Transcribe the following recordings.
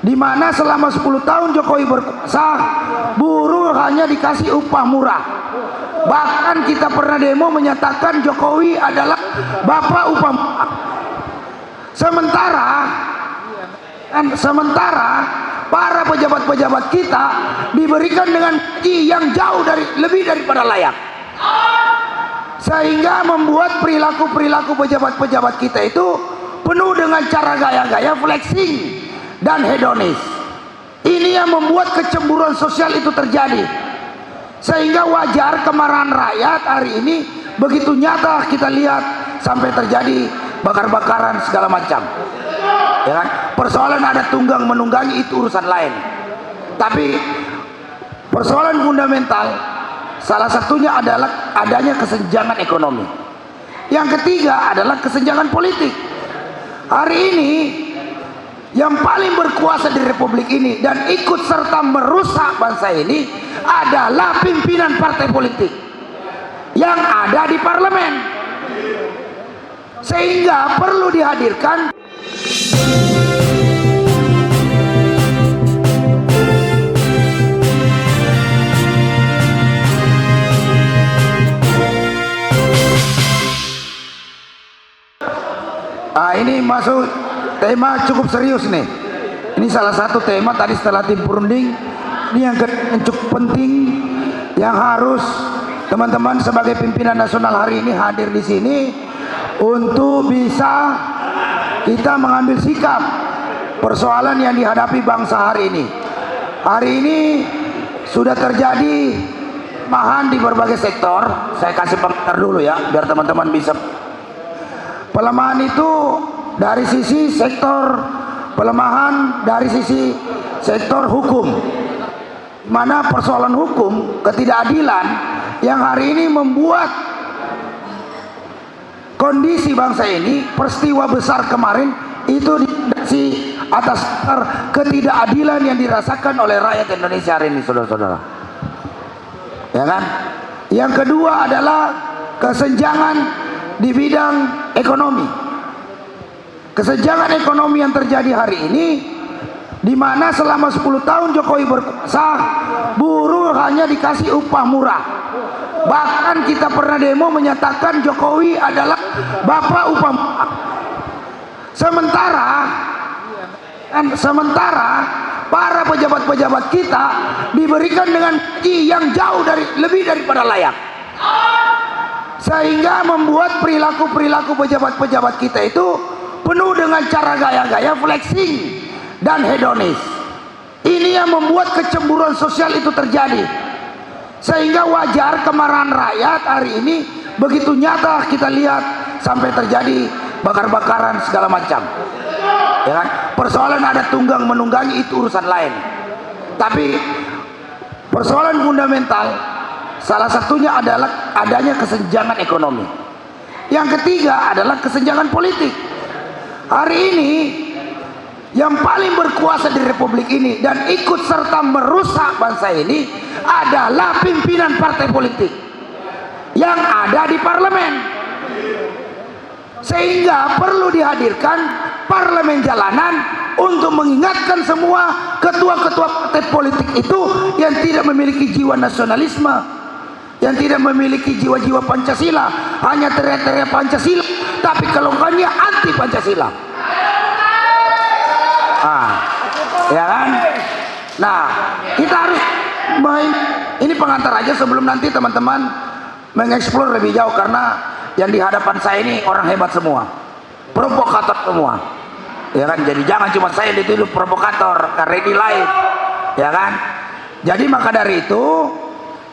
di mana selama 10 tahun Jokowi berkuasa, buruh hanya dikasih upah murah. Bahkan kita pernah demo menyatakan Jokowi adalah bapak upah murah. Sementara para pejabat-pejabat kita diberikan dengan gaji yang jauh lebih daripada layak, sehingga membuat perilaku pejabat-pejabat kita itu penuh dengan cara gaya-gaya flexing dan hedonis. Ini yang membuat kecemburuan sosial itu terjadi, sehingga wajar kemarahan rakyat hari ini begitu nyata kita lihat sampai terjadi bakar-bakaran segala macam. Ya kan? Persoalan ada tunggang menunggangi itu urusan lain, tapi persoalan fundamental salah satunya adalah adanya kesenjangan ekonomi. Yang ketiga adalah kesenjangan politik. Hari ini yang paling berkuasa di republik ini dan ikut serta merusak bangsa ini adalah pimpinan partai politik yang ada di parlemen, sehingga perlu dihadirkan ini masuk tema cukup serius nih. Ini salah satu tema tadi setelah tim perunding. Ini yang cukup penting yang harus teman-teman sebagai pimpinan nasional hari ini hadir di sini untuk bisa kita mengambil sikap persoalan yang dihadapi bangsa hari ini. Hari ini sudah terjadi pelemahan di berbagai sektor. Saya kasih pengantar dulu ya, biar teman-teman bisa. Pelemahan itu dari sisi sektor, pelemahan dari sisi sektor hukum, mana persoalan hukum ketidakadilan yang hari ini membuat kondisi bangsa ini, peristiwa besar kemarin itu diadopsi atas ketidakadilan yang dirasakan oleh rakyat Indonesia hari ini, saudara-saudara. Ya kan? Yang kedua adalah kesenjangan di bidang ekonomi. Kesenjangan ekonomi yang terjadi hari ini, di mana selama 10 tahun Jokowi berkuasa, buruh hanya dikasih upah murah. Bahkan kita pernah demo menyatakan Jokowi adalah bapak upah murah. Sementara para pejabat-pejabat kita diberikan dengan gaji yang jauh lebih daripada layak, sehingga membuat perilaku pejabat-pejabat kita itu penuh dengan cara gaya-gaya flexing dan hedonis. Ini yang membuat kecemburuan sosial itu terjadi, sehingga wajar kemarahan rakyat hari ini begitu nyata kita lihat sampai terjadi bakar-bakaran segala macam. Ya kan? Persoalan ada tunggang menunggangi itu urusan lain, tapi persoalan fundamental salah satunya adalah adanya kesenjangan ekonomi. Yang ketiga adalah kesenjangan politik. Hari ini yang paling berkuasa di republik ini dan ikut serta merusak bangsa ini adalah pimpinan partai politik yang ada di parlemen, sehingga perlu dihadirkan parlemen jalanan untuk mengingatkan semua ketua-ketua partai politik itu yang tidak memiliki jiwa nasionalisme, yang tidak memiliki jiwa-jiwa Pancasila, hanya teriak-teriak Pancasila tapi kelompoknya anti Pancasila. Ya kan? Nah, kita harus ini pengantar aja sebelum nanti teman-teman mengeksplor lebih jauh, karena yang di hadapan saya ini orang hebat semua, provokator semua. Ya kan? Jadi jangan cuma saya dituduh provokator karena ini lain. Ya kan? Jadi maka dari itu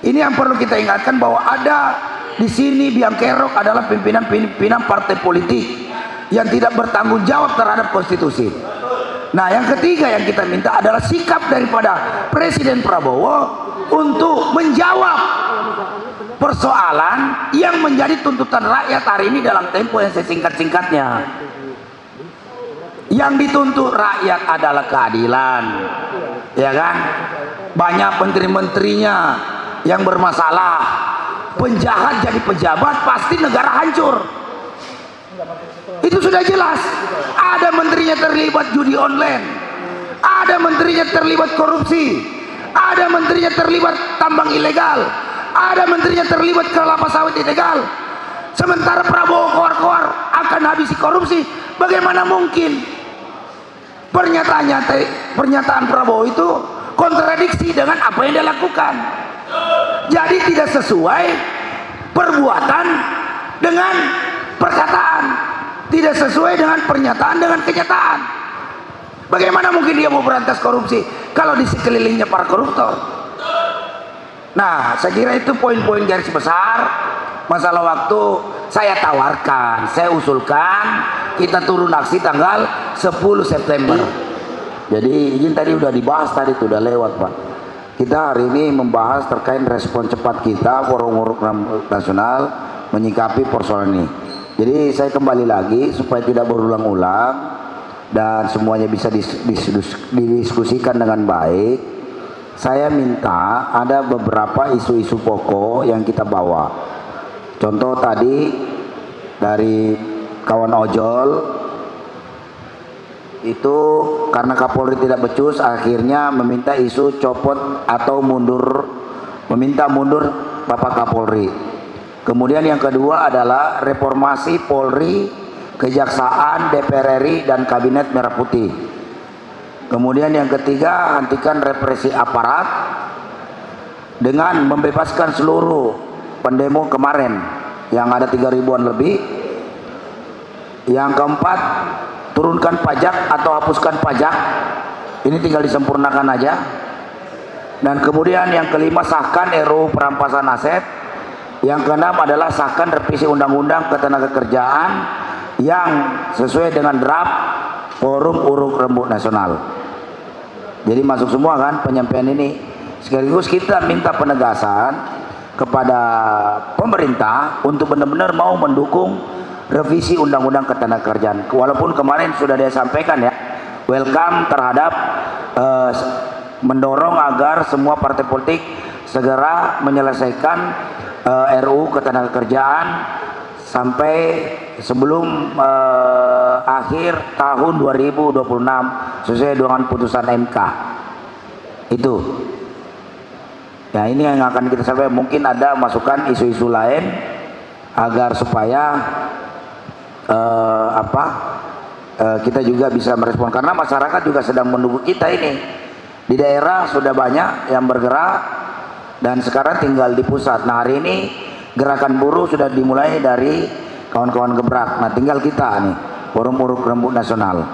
ini yang perlu kita ingatkan, bahwa ada di sini biang kerok adalah pimpinan partai politik yang tidak bertanggung jawab terhadap konstitusi. Nah, yang ketiga yang kita minta adalah sikap daripada Presiden Prabowo untuk menjawab persoalan yang menjadi tuntutan rakyat hari ini dalam tempo yang sesingkat-singkatnya. Yang dituntut rakyat adalah keadilan, ya kan? Banyak menteri-menterinya yang bermasalah, penjahat jadi pejabat, pasti negara hancur. Itu sudah jelas. Ada menterinya terlibat judi online, ada menterinya terlibat korupsi, ada menterinya terlibat tambang ilegal, ada menterinya terlibat kelapa sawit ilegal. Sementara Prabowo koar-koar akan habisi korupsi. Bagaimana mungkin? Pernyataan Prabowo itu kontradiksi dengan apa yang dia lakukan. Jadi tidak sesuai perbuatan dengan perkataan, tidak sesuai dengan pernyataan dengan kenyataan. Bagaimana mungkin dia mau berantas korupsi kalau di sekelilingnya para koruptor? Nah, saya kira itu poin-poin garis besar. Masalah waktu saya tawarkan, saya usulkan kita turun aksi tanggal 10 September. Jadi izin tadi udah dibahas, tadi itu udah lewat Pak. Kita hari ini membahas terkait respon cepat kita Forum Uruk Rambut Nasional menyikapi persoalan ini. Jadi saya kembali lagi supaya tidak berulang-ulang dan semuanya bisa didiskusikan dengan baik. Saya minta ada beberapa isu-isu pokok yang kita bawa. Contoh tadi dari kawan ojol itu karena Kapolri tidak becus, akhirnya meminta isu copot atau mundur, meminta mundur Bapak Kapolri. Kemudian yang kedua adalah reformasi Polri, Kejaksaan, DPR RI dan Kabinet Merah Putih. Kemudian yang ketiga, hentikan represi aparat dengan membebaskan seluruh pendemo kemarin yang ada 3.000-an lebih. Yang keempat, turunkan pajak atau hapuskan pajak, ini tinggal disempurnakan aja. Dan kemudian yang kelima, sahkan RUU perampasan aset. Yang keenam adalah sahkan revisi undang-undang ketenagakerjaan yang sesuai dengan draft Forum Uruk Rembuk Nasional. Jadi masuk semua kan penyampaian ini. Sekaligus kita minta penegasan kepada pemerintah untuk benar-benar mau mendukung revisi undang-undang ketenagakerjaan. Walaupun kemarin sudah dia sampaikan ya, welcome terhadap mendorong agar semua partai politik segera menyelesaikan RUU ketenagakerjaan sampai sebelum akhir tahun 2026 sesuai dengan putusan MK. Itu. Ya, ini yang akan kita sampaikan. Mungkin ada masukan isu-isu lain agar supaya kita juga bisa merespon, karena masyarakat juga sedang menunggu kita ini. Di daerah sudah banyak yang bergerak dan sekarang tinggal di pusat. Nah, hari ini gerakan buruh sudah dimulai dari kawan-kawan gebrak. Nah, tinggal kita nih, Forum Uruk Rembuk Nasional.